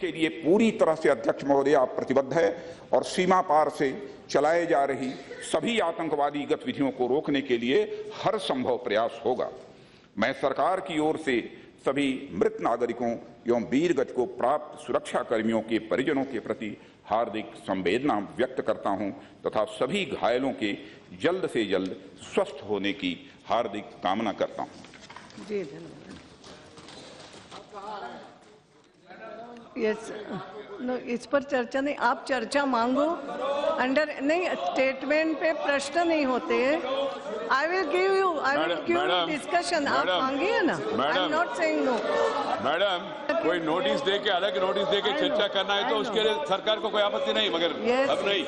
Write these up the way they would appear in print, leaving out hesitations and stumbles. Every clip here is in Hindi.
के लिए पूरी तरह से अध्यक्ष महोदय प्रतिबद्ध है और सीमा पार से चलाए जा रही सभी आतंकवादी गतिविधियों को रोकने के लिए हर संभव प्रयास होगा। मैं सरकार की ओर से सभी मृत नागरिकों एवं वीर गति को प्राप्त सुरक्षा कर्मियों के परिजनों के प्रति हार्दिक संवेदना व्यक्त करता हूं तथा सभी घायलों के जल्द से जल्द स्वस्थ होने की हार्दिक कामना करता हूं। जी धन्यवाद। यस, नो, इस पर चर्चा नहीं, आप चर्चा मांगो। अंडर नहीं, स्टेटमेंट पे प्रश्न नहीं होते हैं। I will give you discussion. आप मांगिए ना। I am not saying no. Madam, कोई नोटिस दे के, अलग नोटिस दे के चर्चा करना है तो उसके लिए सरकार को कोई आपत्ति नहीं, मगर अब नहीं।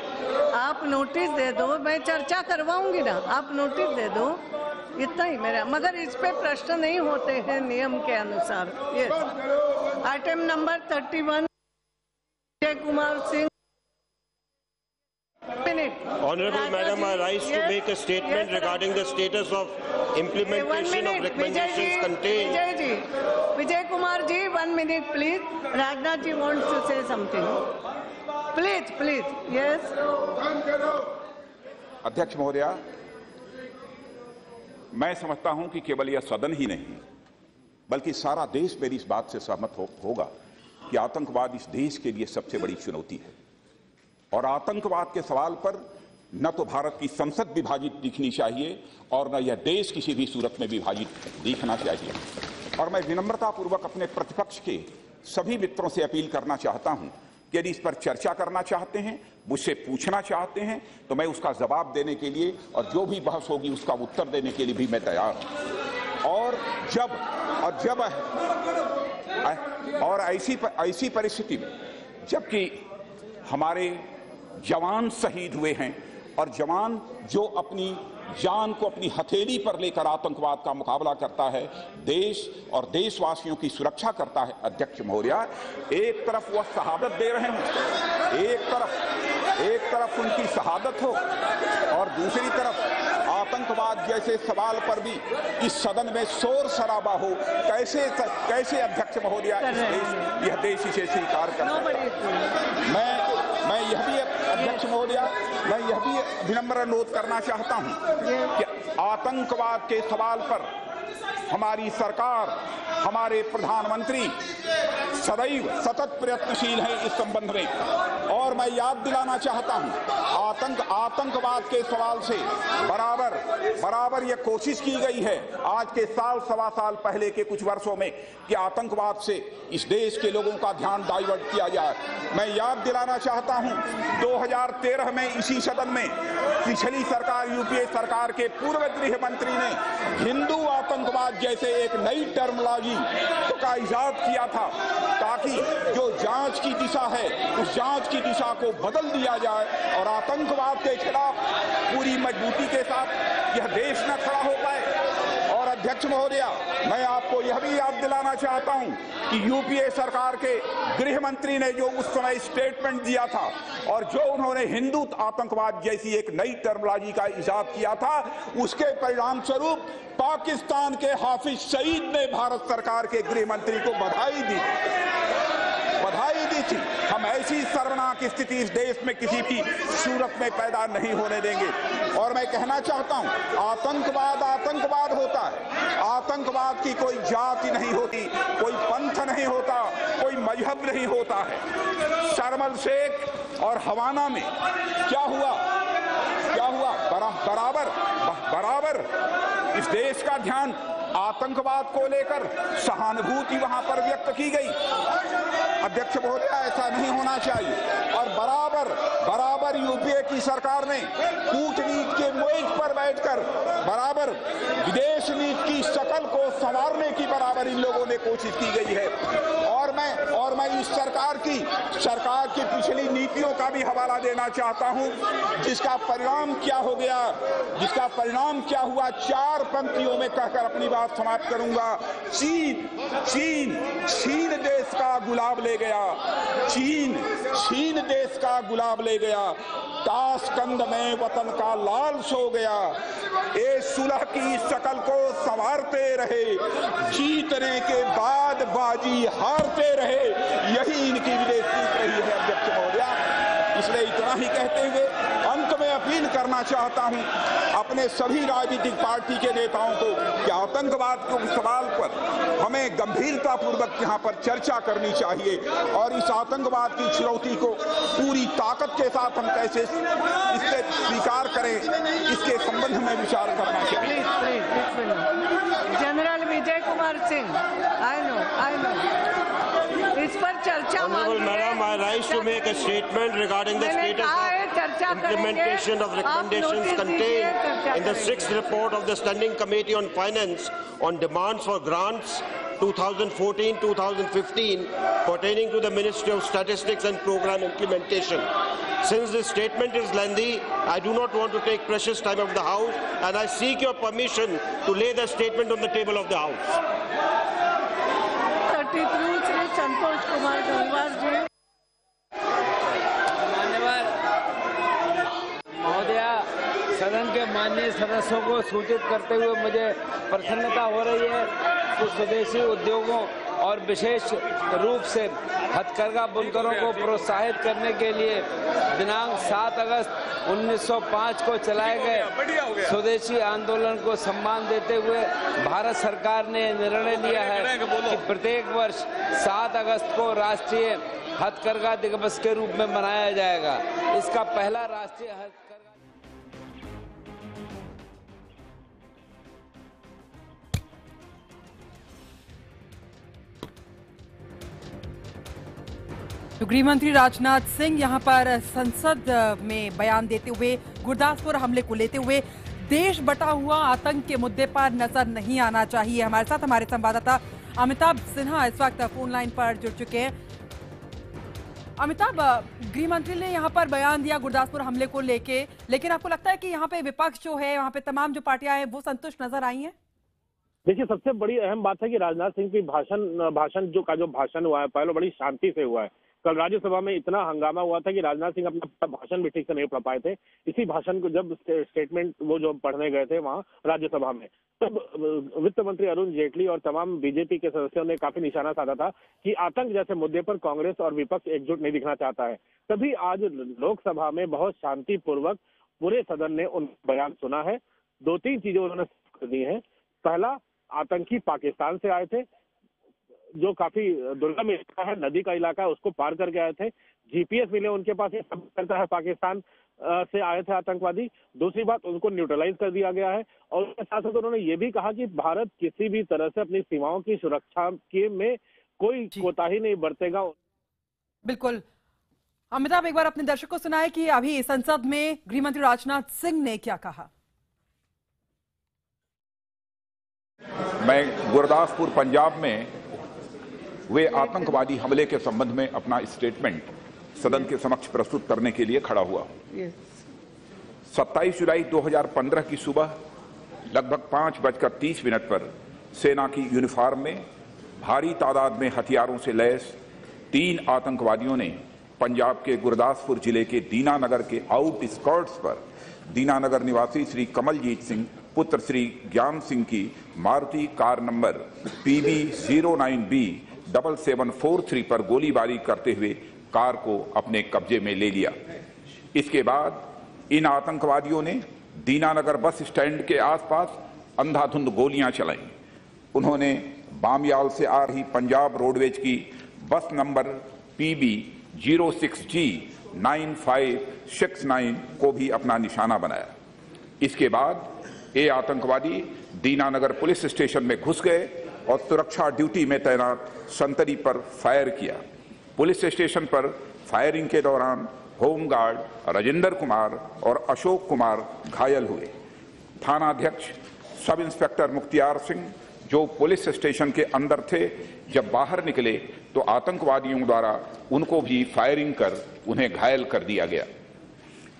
आप नोटिस दे दो, मैं चर्चा करवाऊंगी ना। आप नोटिस दे दो, इतना ही मेरा, मगर इस पे प्रश्न नहीं होते हैं नियम के अनुसार। Yes, item number 31 Vijay Kumar Singh. Honorable Madam, I rise to make a statement regarding the status of implementation of recommendations contained. Vijay Kumar ji, 1 minute please. Rajnath ji wants to say something. Please, yes. अध्यक्ष महोदया, मैं समझता हूं कि केवल यह सदन ही नहीं बल्कि सारा देश मेरी इस बात से सहमत होगा कि आतंकवाद इस देश के लिए सबसे बड़ी चुनौती है और आतंकवाद के सवाल पर न तो भारत की संसद विभाजित दिखनी चाहिए और न यह देश किसी भी सूरत में विभाजित दिखना चाहिए। और मैं विनम्रतापूर्वक अपने प्रतिपक्ष के सभी मित्रों से अपील करना चाहता हूं कि यदि इस पर चर्चा करना चाहते हैं, मुझसे पूछना चाहते हैं, तो मैं उसका जवाब देने के लिए और जो भी बहस होगी उसका उत्तर देने के लिए भी मैं तैयार हूं। और ऐसी परिस्थिति में जबकि हमारे जवान शहीद हुए हैं और जवान जो अपनी जान को अपनी हथेली पर लेकर आतंकवाद का मुकाबला करता है, देश और देशवासियों की सुरक्षा करता है, अध्यक्ष महोदया, एक तरफ वह शहादत दे रहे हैं, एक तरफ उनकी शहादत हो और दूसरी तरफ आतंकवाद जैसे सवाल पर भी इस सदन में शोर शराबा हो। कैसे अध्यक्ष महोदया यह देश इसे स्वीकार कर सकता है? मैं यह भी अध्यक्ष महोदया, मैं यह भी विनम्र अनुरोध करना चाहता हूं कि आतंकवाद के सवाल पर हमारी सरकार, हमारे प्रधानमंत्री सदैव सतत प्रयत्नशील है इस संबंध में। और मैं याद दिलाना चाहता हूं, आतंकवाद के सवाल से बराबर यह कोशिश की गई है आज के सवा साल पहले के कुछ वर्षों में कि आतंकवाद से इस देश के लोगों का ध्यान डाइवर्ट किया जाए। मैं याद दिलाना चाहता हूं 2013 में इसी सदन में पिछली सरकार, यूपीए सरकार के पूर्व गृह मंत्री ने हिंदू आतंकवाद जैसे एक नई टर्मिनोलॉजी का इजाद किया था ताकि जो जांच की दिशा है उस जांच की दिशा को बदल दिया जाए और आतंकवाद के खिलाफ पूरी मजबूती के साथ यह देश न खड़ा हो पाए। और अध्यक्ष महोदया, मैं आपको यह भी याद दिलाना चाहता हूं कि यूपीए सरकार के गृह मंत्री ने जो उस समय स्टेटमेंट दिया था और जो उन्होंने हिंदू आतंकवाद जैसी एक नई टर्मिनोलॉजी का इजाद किया था, उसके परिणाम स्वरूप पाकिस्तान के हाफिज सईद ने भारत सरकार के गृह मंत्री को बधाई दी थी। हम ऐसी शर्मनाक स्थिति इस देश में किसी भी सूरत में पैदा नहीं होने देंगे। और मैं कहना चाहता हूं, आतंकवाद होता है, आतंकवाद की कोई जाति नहीं होती, कोई पंथ नहीं होता, कोई मजहब नहीं होता है। शर्म शेख और हवाना में क्या हुआ? बराबर इस देश का ध्यान आतंकवाद को लेकर सहानुभूति वहां पर व्यक्त की गई। अध्यक्ष महोदया, ऐसा नहीं होना चाहिए। और बराबर यूपीए की सरकार ने कूटनीति के मेज पर बैठकर बराबर विदेश नीति की शकल को संवारने की बराबर इन लोगों ने कोशिश की गई है। और मैं इस सरकार की पिछली नीतियों का भी हवाला देना चाहता हूं, जिसका परिणाम क्या हुआ 4 पंक्तियों में कहकर अपनी बात समाप्त करूंगा। चीन देश का गुलाब ले गया, चीन देश का गुलाब ले गया, ताशकंद में वतन का लाल सो गया। ये सुलह की शकल को संवारते रहे, जीतने के बाद बाजी हारते रहे, यही इनकी इसलिए इतना ही कहते हुए अंत में अपील करना चाहता हूं अपने सभी राजनीतिक पार्टी के नेताओं को कि आतंकवाद के सवाल पर हमें गंभीरतापूर्वक यहां पर चर्चा करनी चाहिए और इस आतंकवाद की चुनौती को पूरी ताकत के साथ हम कैसे इससे स्वीकार करें इसके संबंध में विचार करना चाहिए। General Vijay Kumar Singh, I know इस पर चर्चा। Honorable Madam, I rise to make a statement regarding the status of implementation of recommendations contained in the 6th report of the Standing Committee on Finance on demands for grants 2014-2015 pertaining to the Ministry of Statistics and Program Implementation. Since this statement is lengthy, I do not want to take precious time of the House, and I seek your permission to lay the statement on the table of the House. Shri Santosh Kumar Gangwar जी। मान्यवर महोदया, सदन के माननीय सदस्यों को सूचित करते हुए मुझे प्रसन्नता हो रही है कि स्वदेशी उद्योगों और विशेष रूप से हथकरघा बुनकरों को प्रोत्साहित करने के लिए दिनांक 7 अगस्त 1905 को चलाए गए स्वदेशी आंदोलन को सम्मान देते हुए भारत सरकार ने निर्णय लिया है कि प्रत्येक वर्ष 7 अगस्त को राष्ट्रीय हथकरघा दिवस के रूप में मनाया जाएगा। इसका पहला राष्ट्रीय हथकरघा तो गृह मंत्री राजनाथ सिंह यहां पर संसद में बयान देते हुए गुरदासपुर हमले को लेते हुए देश बटा हुआ आतंक के मुद्दे पर नजर नहीं आना चाहिए। हमारे साथ हमारे संवाददाता अमिताभ सिन्हा इस वक्त फोन लाइन पर जुड़ चुके हैं। अमिताभ, गृह मंत्री ने यहां पर बयान दिया गुरदासपुर हमले को लेके, लेकिन आपको लगता है कि यहां पे विपक्ष जो है, वहां पे तमाम जो पार्टियां हैं वो संतुष्ट नजर आई हैं? देखिए, सबसे बड़ी अहम बात है कि राजनाथ सिंह की भाषण जो भाषण हुआ है पहले बड़ी शांति से हुआ है। कल राज्यसभा में इतना हंगामा हुआ था कि राजनाथ सिंह अपना भाषण भी ठीक से नहीं पढ़ पाए थे। इसी भाषण को जब स्टेटमेंट वो जो पढ़ने गए थे वहां राज्यसभा में, तब वित्त मंत्री अरुण जेटली और तमाम बीजेपी के सदस्यों ने काफी निशाना साधा था कि आतंक जैसे मुद्दे पर कांग्रेस और विपक्ष एकजुट नहीं दिखना चाहता है। तभी आज लोकसभा में बहुत शांतिपूर्वक पूरे सदन ने उन बयान सुना है। 2-3 चीजें उन्होंने कर दी है। पहला, आतंकी पाकिस्तान से आए थे, जो काफी दुर्गम इलाका है, नदी का इलाका है, उसको पार करके आए थे। जीपीएस मिले उनके पास, ये सब करता है पाकिस्तान से आए थे आतंकवादी। दूसरी बात, उनको न्यूट्रलाइज कर दिया गया है। और उसके साथ साथ उन्होंने ये भी कहा कि भारत किसी भी तरह से अपनी सीमाओं की सुरक्षा के में कोई कोताही नहीं बरतेगा। बिल्कुल अमिताभ, एक बार अपने दर्शकों को सुनाए कि अभी संसद में गृह मंत्री राजनाथ सिंह ने क्या कहा। मैं गुरदासपुर पंजाब में वे आतंकवादी हमले के संबंध में अपना स्टेटमेंट सदन के समक्ष प्रस्तुत करने के लिए खड़ा हुआ। 27 जुलाई 2015 की सुबह लगभग 5:30 पर सेना की यूनिफॉर्म में भारी तादाद में हथियारों से लैस 3 आतंकवादियों ने पंजाब के गुरदासपुर जिले के दीनानगर के आउटस्कर्ट्स पर दीनानगर निवासी श्री कमलजीत सिंह पुत्र श्री ज्ञान सिंह की Maruti car number PB 09B 7743 पर गोलीबारी करते हुए कार को अपने कब्जे में ले लिया। इसके बाद इन आतंकवादियों ने दीनानगर बस स्टैंड के आसपास अंधाधुंध गोलियां चलाईं। उन्होंने बामियाल से आ रही पंजाब रोडवेज की बस नंबर PB 06G 9569 को भी अपना निशाना बनाया। इसके बाद ये आतंकवादी दीनानगर पुलिस स्टेशन में घुस गए और सुरक्षा ड्यूटी में तैनात संतरी पर फायर किया। पुलिस स्टेशन पर फायरिंग के दौरान होमगार्ड राजेंद्र कुमार और अशोक कुमार घायल हुए। थानाध्यक्ष सब इंस्पेक्टर मुख्तियार सिंह, जो पुलिस स्टेशन के अंदर थे, जब बाहर निकले तो आतंकवादियों द्वारा उनको भी फायरिंग कर उन्हें घायल कर दिया गया।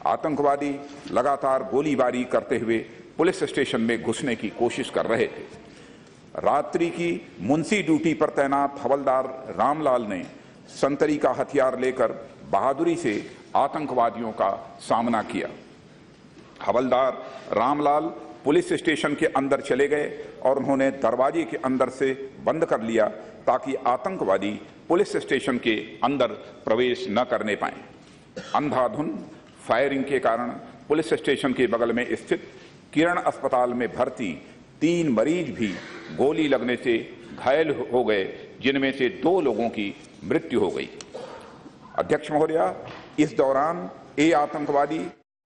आतंकवादी लगातार गोलीबारी करते हुए पुलिस स्टेशन में घुसने की कोशिश कर रहे थे। रात्रि की मुंशी ड्यूटी पर तैनात हवलदार रामलाल ने संतरी का हथियार लेकर बहादुरी से आतंकवादियों का सामना किया। हवलदार रामलाल पुलिस स्टेशन के अंदर चले गए और उन्होंने दरवाजे के अंदर से बंद कर लिया ताकि आतंकवादी पुलिस स्टेशन के अंदर प्रवेश न करने पाए। अंधाधुंध फायरिंग के कारण पुलिस स्टेशन के बगल में स्थित किरण अस्पताल में भर्ती 3 मरीज भी गोली लगने से घायल हो गए, जिनमें से 2 लोगों की मृत्यु हो गई। अध्यक्ष महोदया, इस दौरान ये आतंकवादी